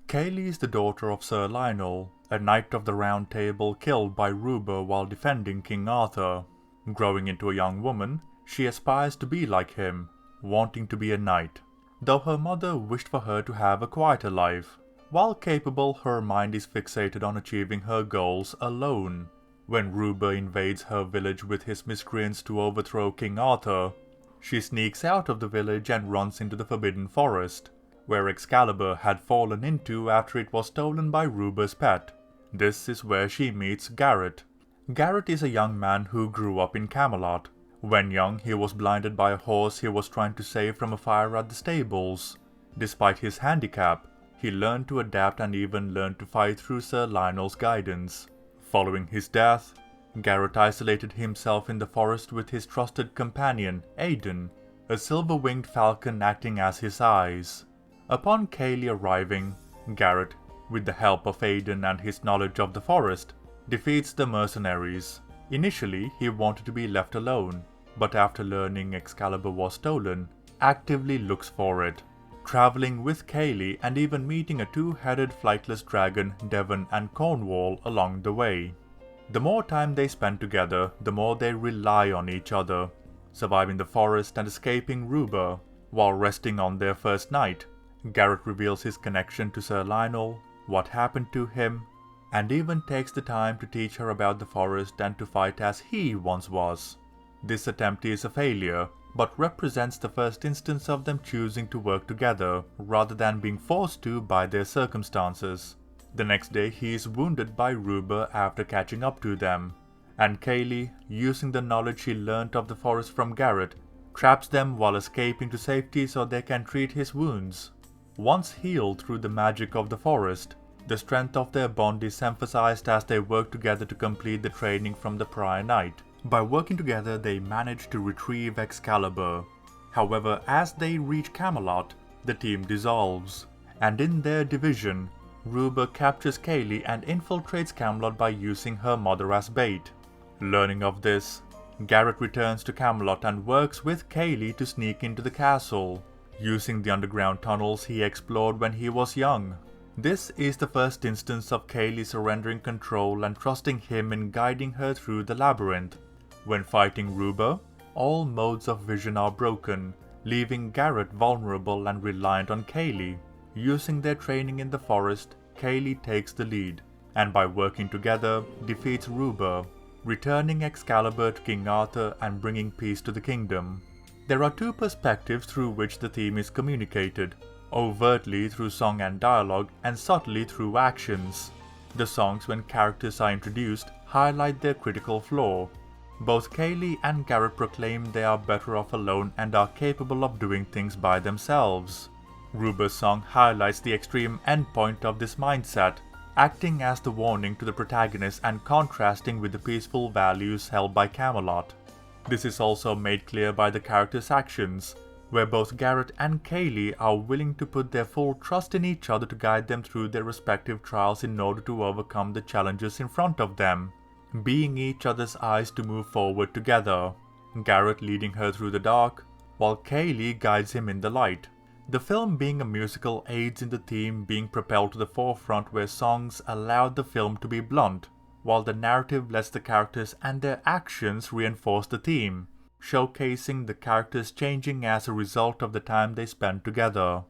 Kaylee is the daughter of Sir Lionel, a knight of the Round Table killed by Ruber while defending King Arthur. Growing into a young woman, she aspires to be like him, wanting to be a knight, though her mother wished for her to have a quieter life. While capable, her mind is fixated on achieving her goals alone. When Ruber invades her village with his miscreants to overthrow King Arthur, she sneaks out of the village and runs into the Forbidden Forest, where Excalibur had fallen into after it was stolen by Ruber's pet. This is where she meets Garrett. Garrett is a young man who grew up in Camelot. When young, he was blinded by a horse he was trying to save from a fire at the stables. Despite his handicap, he learned to adapt and even learned to fight through Sir Lionel's guidance. Following his death, Garrett isolated himself in the forest with his trusted companion, Aidan, a silver-winged falcon acting as his eyes. Upon Kaylee arriving, Garrett, with the help of Aidan and his knowledge of the forest, defeats the mercenaries. Initially, he wanted to be left alone, but after learning Excalibur was stolen, actively looks for it, traveling with Kaylee and even meeting a two-headed flightless dragon, Devon and Cornwall, along the way. The more time they spend together, the more they rely on each other, surviving the forest and escaping Ruber. While resting on their first night, Garrett reveals his connection to Sir Lionel, what happened to him, and even takes the time to teach her about the forest and to fight as he once was. This attempt is a failure, but represents the first instance of them choosing to work together, rather than being forced to by their circumstances. The next day he is wounded by Ruber after catching up to them, and Kaylee, using the knowledge she learnt of the forest from Garrett, traps them while escaping to safety so they can treat his wounds. Once healed through the magic of the forest, the strength of their bond is emphasized as they work together to complete the training from the prior night. By working together, they manage to retrieve Excalibur. However, as they reach Camelot, the team dissolves, and in their division, Ruber captures Kaylee and infiltrates Camelot by using her mother as bait. Learning of this, Garrett returns to Camelot and works with Kaylee to sneak into the castle, using the underground tunnels he explored when he was young. This is the first instance of Kaylee surrendering control and trusting him in guiding her through the labyrinth. When fighting Ruber, all modes of vision are broken, leaving Garrett vulnerable and reliant on Kaylee. Using their training in the forest, Kaylee takes the lead, and by working together, defeats Ruber, returning Excalibur to King Arthur and bringing peace to the kingdom. There are two perspectives through which the theme is communicated: overtly through song and dialogue, and subtly through actions. The songs, when characters are introduced, highlight their critical flaw. Both Kaylee and Garrett proclaim they are better off alone and are capable of doing things by themselves. Ruber's song highlights the extreme endpoint of this mindset, acting as the warning to the protagonist and contrasting with the peaceful values held by Camelot. This is also made clear by the characters' actions, where both Garrett and Kaylee are willing to put their full trust in each other to guide them through their respective trials in order to overcome the challenges in front of them, being each other's eyes to move forward together, Garrett leading her through the dark, while Kaylee guides him in the light. The film, being a musical, aids in the theme being propelled to the forefront, where songs allowed the film to be blunt, while the narrative lets the characters and their actions reinforce the theme, showcasing the characters changing as a result of the time they spend together.